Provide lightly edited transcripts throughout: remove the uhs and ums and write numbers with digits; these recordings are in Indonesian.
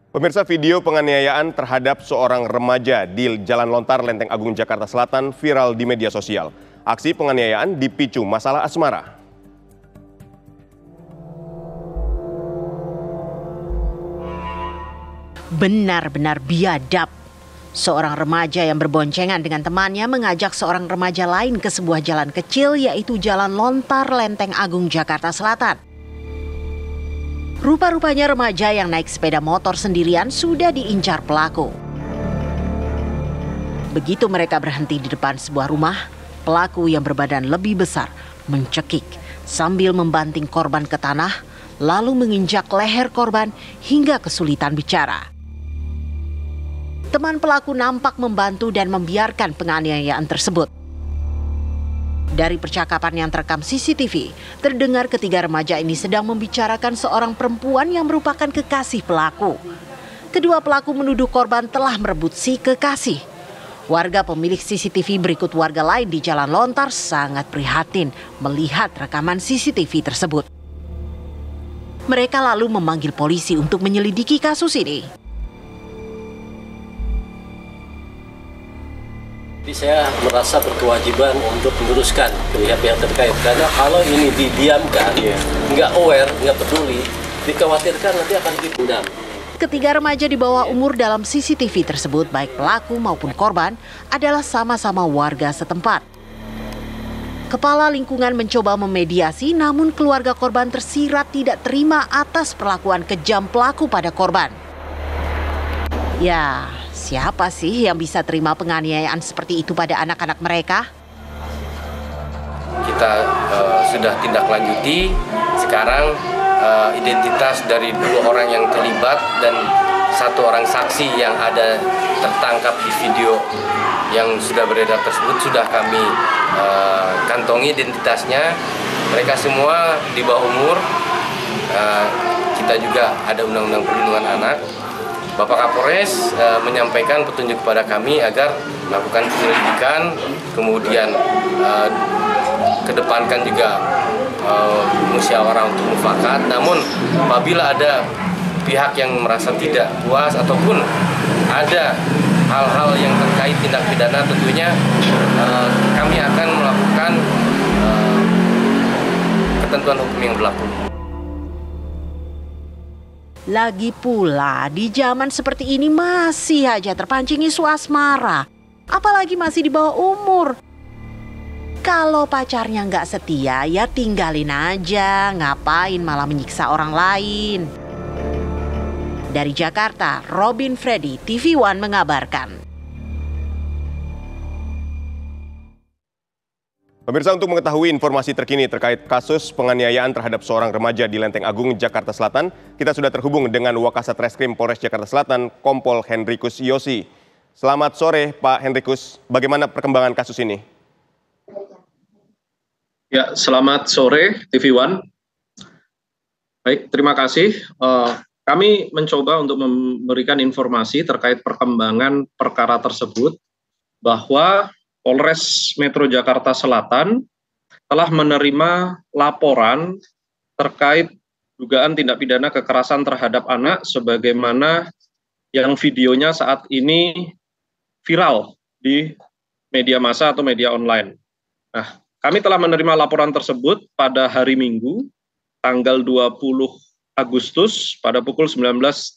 Pemirsa, video penganiayaan terhadap seorang remaja di Jalan Lontar, Lenteng Agung, Jakarta Selatan viral di media sosial. Aksi penganiayaan dipicu masalah asmara. Benar-benar biadab. Seorang remaja yang berboncengan dengan temannya mengajak seorang remaja lain ke sebuah jalan kecil, yaitu Jalan Lontar, Lenteng Agung, Jakarta Selatan. Rupa-rupanya remaja yang naik sepeda motor sendirian sudah diincar pelaku. Begitu mereka berhenti di depan sebuah rumah, pelaku yang berbadan lebih besar mencekik sambil membanting korban ke tanah, lalu menginjak leher korban hingga kesulitan bicara. Teman pelaku nampak membantu dan membiarkan penganiayaan tersebut. Dari percakapan yang terekam CCTV, terdengar ketiga remaja ini sedang membicarakan seorang perempuan yang merupakan kekasih pelaku. Kedua pelaku menuduh korban telah merebut si kekasih. Warga pemilik CCTV berikut warga lain di Jalan Lontar sangat prihatin melihat rekaman CCTV tersebut. Mereka lalu memanggil polisi untuk menyelidiki kasus ini. Saya merasa berkewajiban untuk meluruskan ke pihak-pihak terkait, karena kalau ini didiamkan, nggak aware, nggak peduli, dikhawatirkan nanti akan dipendam. Ketiga remaja di bawah umur dalam CCTV tersebut, baik pelaku maupun korban, adalah sama-sama warga setempat. Kepala lingkungan mencoba memediasi, namun keluarga korban tersirat tidak terima atas perlakuan kejam pelaku pada korban. Ya, siapa sih yang bisa terima penganiayaan seperti itu pada anak-anak mereka? Kita sudah tindak lanjuti. Sekarang identitas dari 2 orang yang terlibat dan 1 orang saksi yang ada tertangkap di video yang sudah beredar tersebut sudah kami kantongi identitasnya. Mereka semua di bawah umur. Kita juga ada undang-undang perlindungan anak. Bapak Kapolres menyampaikan petunjuk kepada kami agar melakukan penyelidikan, kemudian kedepankan juga musyawarah untuk mufakat. Namun apabila ada pihak yang merasa tidak puas ataupun ada hal-hal yang terkait tindak pidana, tentunya kami akan melakukan ketentuan hukum yang berlaku. Lagi pula, di zaman seperti ini masih aja terpancing isu asmara. Apalagi masih di bawah umur. Kalau pacarnya nggak setia, ya tinggalin aja. Ngapain malah menyiksa orang lain. Dari Jakarta, Robin Freddy, TV One mengabarkan. Pemirsa, untuk mengetahui informasi terkini terkait kasus penganiayaan terhadap seorang remaja di Lenteng Agung, Jakarta Selatan, kita sudah terhubung dengan Wakasat Reskrim Polres Jakarta Selatan, Kompol Henrikus Yosi. Selamat sore, Pak Henrikus. Bagaimana perkembangan kasus ini? Ya, selamat sore, TV One. Baik, terima kasih. Kami mencoba untuk memberikan informasi terkait perkembangan perkara tersebut, bahwa Polres Metro Jakarta Selatan telah menerima laporan terkait dugaan tindak pidana kekerasan terhadap anak sebagaimana yang videonya saat ini viral di media massa atau media online. Nah, kami telah menerima laporan tersebut pada hari Minggu, tanggal 20 Agustus pada pukul 19.55.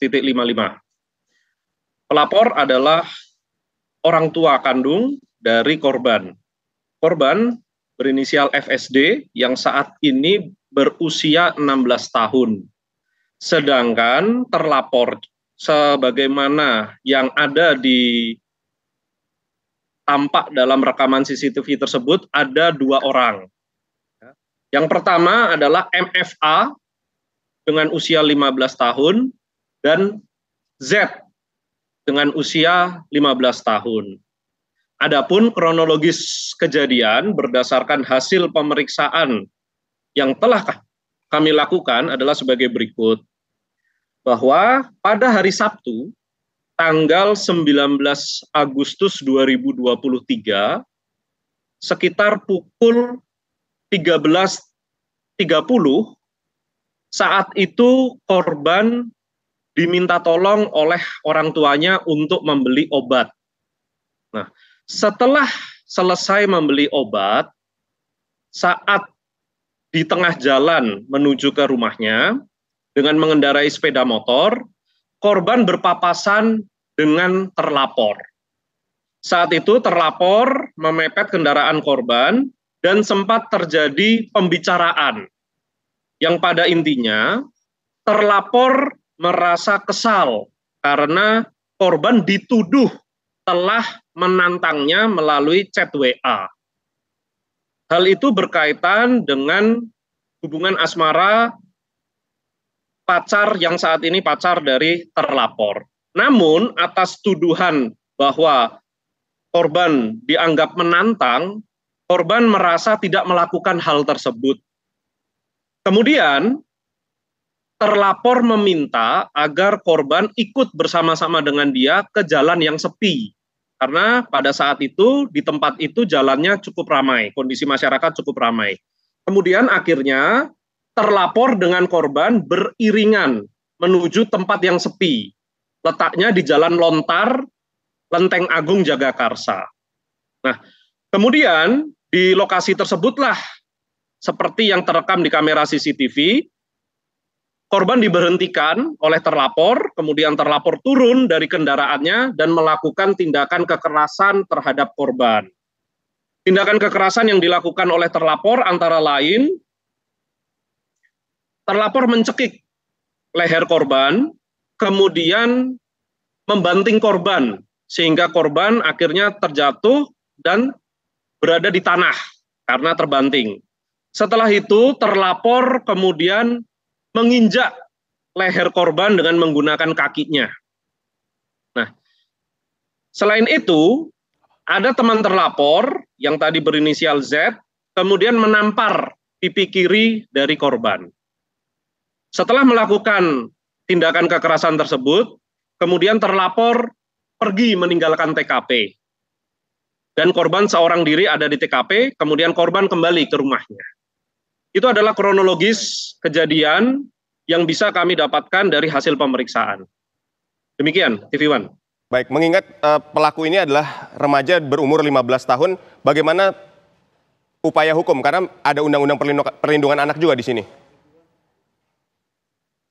Pelapor adalah orang tua kandung dari korban. Korban berinisial FSD yang saat ini berusia 16 tahun. Sedangkan terlapor sebagaimana yang ada di tampak dalam rekaman CCTV tersebut ada 2 orang. Yang pertama adalah MFA dengan usia 15 tahun dan Z dengan usia 15 tahun. Adapun kronologis kejadian berdasarkan hasil pemeriksaan yang telah kami lakukan adalah sebagai berikut. Bahwa pada hari Sabtu, tanggal 19 Agustus 2023, sekitar pukul 13.30, saat itu korban diminta tolong oleh orang tuanya untuk membeli obat. Nah, setelah selesai membeli obat, saat di tengah jalan menuju ke rumahnya dengan mengendarai sepeda motor, korban berpapasan dengan terlapor. Saat itu terlapor memepet kendaraan korban dan sempat terjadi pembicaraan yang pada intinya terlapor merasa kesal karena korban dituduh telah menantangnya melalui chat WA. Hal itu berkaitan dengan hubungan asmara pacar yang saat ini pacar dari terlapor. Namun atas tuduhan bahwa korban dianggap menantang, korban merasa tidak melakukan hal tersebut. Kemudian terlapor meminta agar korban ikut bersama-sama dengan dia ke jalan yang sepi. Karena pada saat itu di tempat itu jalannya cukup ramai, kondisi masyarakat cukup ramai. Kemudian akhirnya terlapor dengan korban beriringan menuju tempat yang sepi. Letaknya di Jalan Lontar, Lenteng Agung Jagakarsa. Nah, kemudian di lokasi tersebutlah seperti yang terekam di kamera CCTV, korban diberhentikan oleh terlapor, kemudian terlapor turun dari kendaraannya dan melakukan tindakan kekerasan terhadap korban. Tindakan kekerasan yang dilakukan oleh terlapor antara lain, terlapor mencekik leher korban, kemudian membanting korban, sehingga korban akhirnya terjatuh dan berada di tanah karena terbanting. Setelah itu terlapor kemudian menginjak leher korban dengan menggunakan kakinya. Nah, selain itu ada teman terlapor yang tadi berinisial Z, kemudian menampar pipi kiri dari korban. Setelah melakukan tindakan kekerasan tersebut, kemudian terlapor pergi meninggalkan TKP. Dan korban seorang diri ada di TKP, kemudian korban kembali ke rumahnya. Itu adalah kronologis kejadian yang bisa kami dapatkan dari hasil pemeriksaan. Demikian, TV One. Baik, mengingat pelaku ini adalah remaja berumur 15 tahun, bagaimana upaya hukum? Karena ada undang-undang perlindungan anak juga di sini.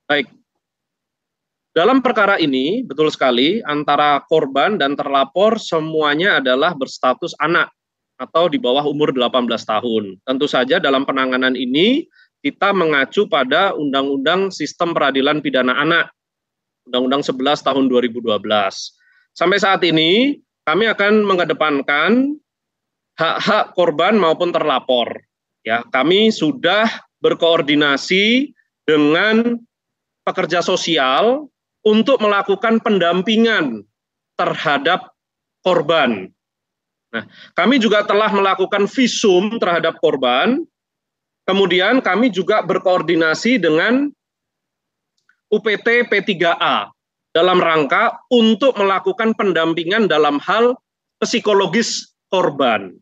Baik. Dalam perkara ini, betul sekali, antara korban dan terlapor semuanya adalah berstatus anak atau di bawah umur 18 tahun. Tentu saja dalam penanganan ini, kita mengacu pada Undang-Undang Sistem Peradilan Pidana Anak, Undang-Undang 11 tahun 2012. Sampai saat ini, kami akan mengedepankan hak-hak korban maupun terlapor. Ya, kami sudah berkoordinasi dengan pekerja sosial untuk melakukan pendampingan terhadap korban. Nah, kami juga telah melakukan visum terhadap korban, kemudian kami juga berkoordinasi dengan UPT P3A dalam rangka untuk melakukan pendampingan dalam hal psikologis korban.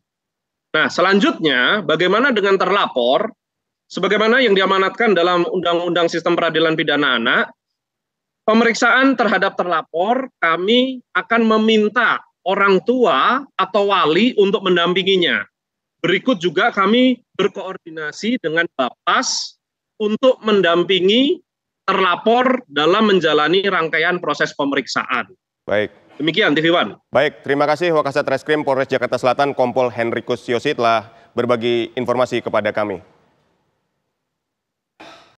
Nah, selanjutnya bagaimana dengan terlapor? Sebagaimana yang diamanatkan dalam Undang-Undang Sistem Peradilan Pidana Anak, pemeriksaan terhadap terlapor kami akan meminta orang tua atau wali untuk mendampinginya. Berikut juga kami berkoordinasi dengan Bapas untuk mendampingi terlapor dalam menjalani rangkaian proses pemeriksaan. Baik. Demikian TV One. Baik, terima kasih Wakasat Reskrim Polres Jakarta Selatan Kompol Henrikus Yosi telah berbagi informasi kepada kami.